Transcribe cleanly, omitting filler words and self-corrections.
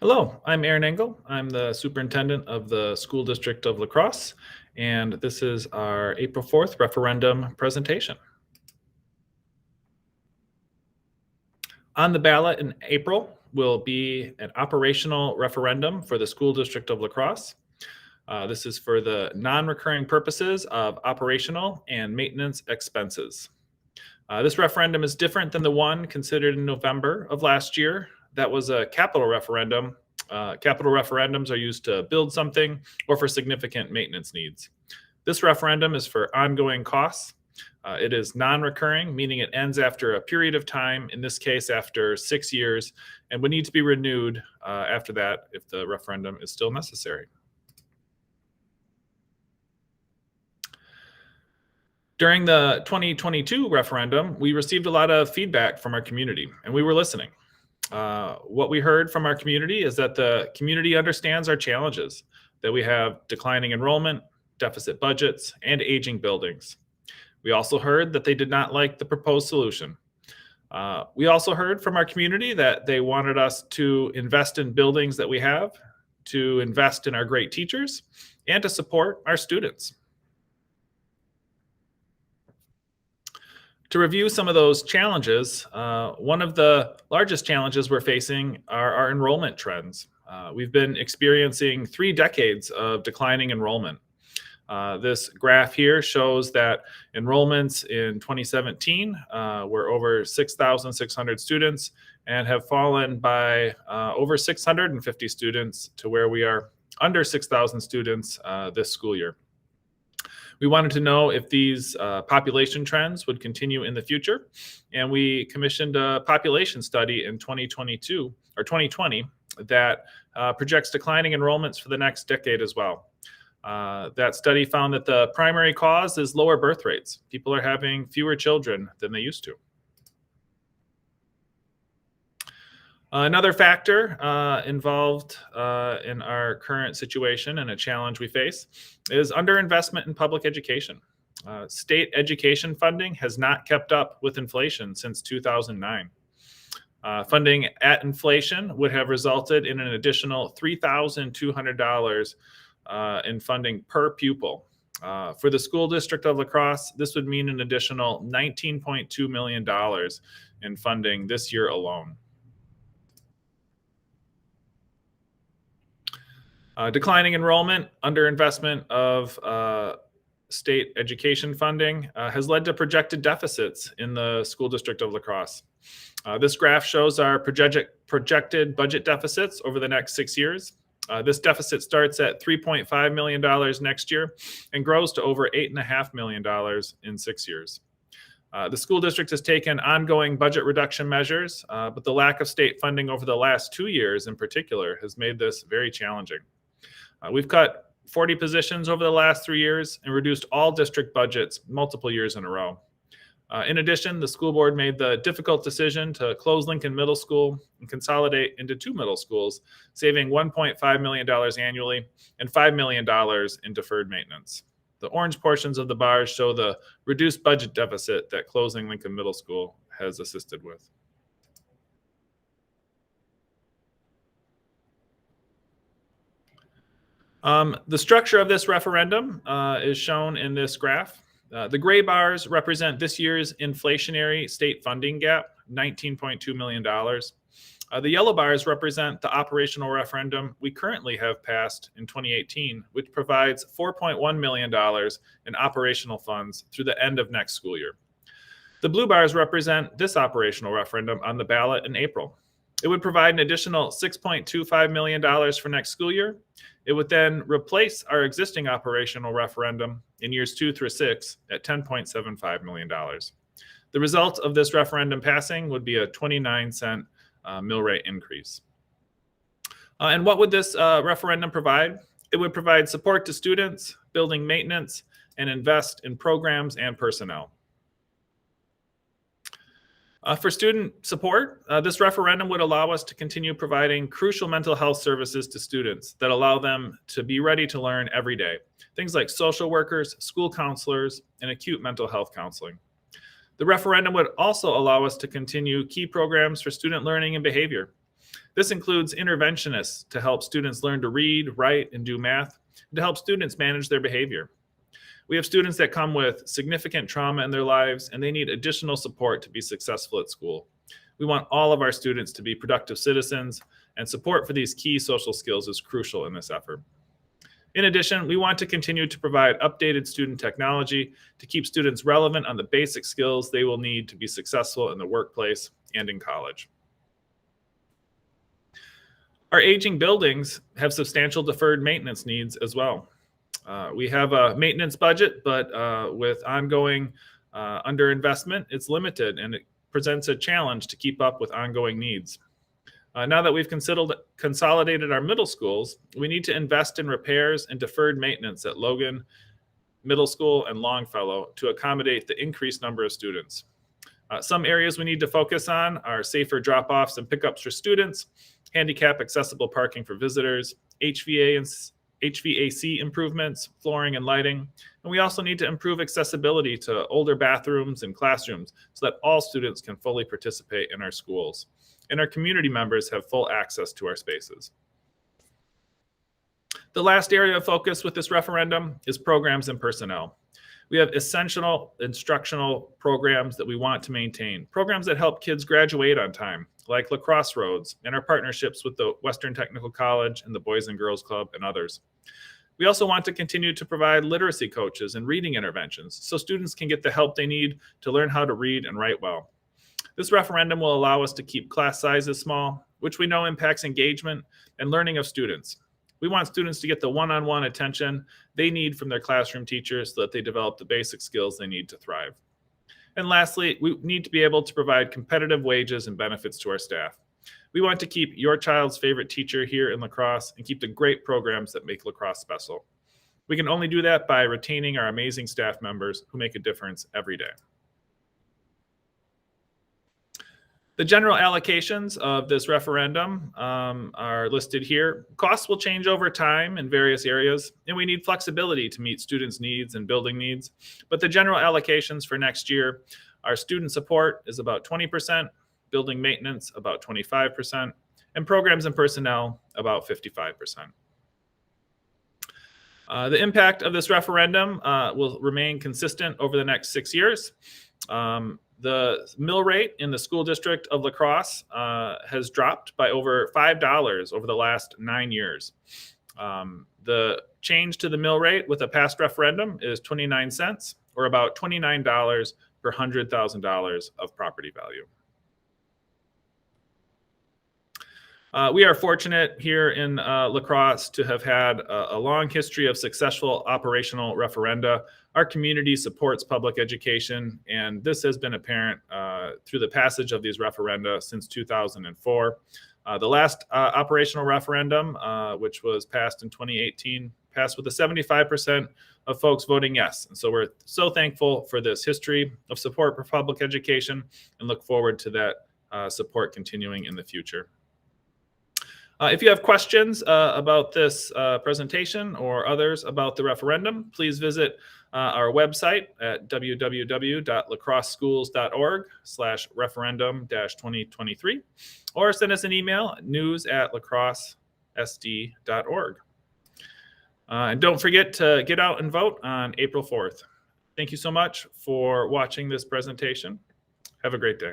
Hello, I'm Aaron Engel. I'm the superintendent of the school district of La Crosse, and this is our April 4th referendum presentation. On the ballot in April will be an operational referendum for the school district of La Crosse. This is for the non-recurring purposes of operational and maintenance expenses. This referendum is different than the one considered in November of last year. That was a capital referendum. Capital referendums are used to build something or for significant maintenance needs. This referendum is for ongoing costs. It is non-recurring, meaning it ends after a period of time, in this case after 6 years, and would need to be renewed after that if the referendum is still necessary. During the 2022 referendum, we received a lot of feedback from our community, and we were listening. What we heard from our community is that the community understands our challenges, that we have declining enrollment, deficit budgets, and aging buildings. We also heard that they did not like the proposed solution. We also heard from our community that they wanted us to invest in buildings that we have, to invest in our great teachers, and to support our students. To review some of those challenges, one of the largest challenges we're facing are our enrollment trends. We've been experiencing 3 decades of declining enrollment. This graph here shows that enrollments in 2017 were over 6,600 students and have fallen by over 650 students to where we are under 6,000 students this school year. We wanted to know if these population trends would continue in the future, and we commissioned a population study in 2020 that projects declining enrollments for the next decade as well. That study found that the primary cause is lower birth rates. People are having fewer children than they used to. Another factor involved in our current situation and a challenge we face is underinvestment in public education. State education funding has not kept up with inflation since 2009. Funding at inflation would have resulted in an additional $3,200 in funding per pupil. For the school district of La Crosse, this would mean an additional $19.2 million in funding this year alone. Declining enrollment, underinvestment of state education funding has led to projected deficits in the school district of La Crosse. This graph shows our projected budget deficits over the next 6 years. This deficit starts at $3.5 million next year and grows to over $8.5 million in 6 years. The school district has taken ongoing budget reduction measures, but the lack of state funding over the last 2 years in particular has made this very challenging. We've cut 40 positions over the last 3 years and reduced all district budgets multiple years in a row. In addition, the school board made the difficult decision to close Lincoln Middle School and consolidate into 2 middle schools, saving $1.5 million annually and $5 million in deferred maintenance. The orange portions of the bars show the reduced budget deficit that closing Lincoln Middle School has assisted with. The structure of this referendum is shown in this graph. The gray bars represent this year's inflationary state funding gap, $19.2 million. The yellow bars represent the operational referendum we currently have passed in 2018, which provides $4.1 million in operational funds through the end of next school year. The blue bars represent this operational referendum on the ballot in April. It would provide an additional $6.25 million for next school year. It would then replace our existing operational referendum in years 2 through 6 at $10.75 million. The result of this referendum passing would be a 29-cent mill rate increase. And what would this referendum provide? It would provide support to students, building maintenance, and invest in programs and personnel. For student support, this referendum would allow us to continue providing crucial mental health services to students that allow them to be ready to learn every day. Things like social workers, school counselors, and acute mental health counseling. The referendum would also allow us to continue key programs for student learning and behavior. This includes interventionists to help students learn to read, write, and do math, and to help students manage their behavior. We have students that come with significant trauma in their lives, and they need additional support to be successful at school. We want all of our students to be productive citizens, and support for these key social skills is crucial in this effort. In addition, we want to continue to provide updated student technology to keep students relevant on the basic skills they will need to be successful in the workplace and in college. Our aging buildings have substantial deferred maintenance needs as well. We have a maintenance budget, but with ongoing underinvestment, it's limited, and it presents a challenge to keep up with ongoing needs. Now that we've consolidated our middle schools, we need to invest in repairs and deferred maintenance at Logan Middle School and Longfellow to accommodate the increased number of students. Some areas we need to focus on are safer drop-offs and pickups for students, handicap accessible parking for visitors, HVAC improvements, flooring and lighting. And we also need to improve accessibility to older bathrooms and classrooms so that all students can fully participate in our schools, and our community members have full access to our spaces. The last area of focus with this referendum is programs and personnel. We have essential instructional programs that we want to maintain, programs that help kids graduate on time, like lacrosse roads and our partnerships with the Western Technical College and the Boys and Girls Club and others. We also want to continue to provide literacy coaches and reading interventions so students can get the help they need to learn how to read and write well. This referendum will allow us to keep class sizes small, which we know impacts engagement and learning of students. We want students to get the one-on-one attention they need from their classroom teachers so that they develop the basic skills they need to thrive. And lastly, we need to be able to provide competitive wages and benefits to our staff. We want to keep your child's favorite teacher here in La Crosse and keep the great programs that make La Crosse special. We can only do that by retaining our amazing staff members who make a difference every day. The general allocations of this referendum are listed here. Costs will change over time in various areas, and we need flexibility to meet students' needs and building needs. But the general allocations for next year, our student support is about 20%, building maintenance about 25%, and programs and personnel about 55%. The impact of this referendum will remain consistent over the next 6 years. The mill rate in the school district of La Crosse has dropped by over $5 over the last 9 years. The change to the mill rate with a past referendum is 29 cents, or about $29 per $100,000 of property value. We are fortunate here in La Crosse to have had a long history of successful operational referenda. Our community supports public education, and this has been apparent through the passage of these referenda since 2004. The last operational referendum, which was passed in 2018, passed with a 75% of folks voting yes. And so we're so thankful for this history of support for public education and look forward to that support continuing in the future. If you have questions about this presentation or others about the referendum, please visit our website at www.lacrosseschools.org/referendum-2023, or send us an email at news@lacrossesd.org. And don't forget to get out and vote on April 4th. Thank you so much for watching this presentation. Have a great day.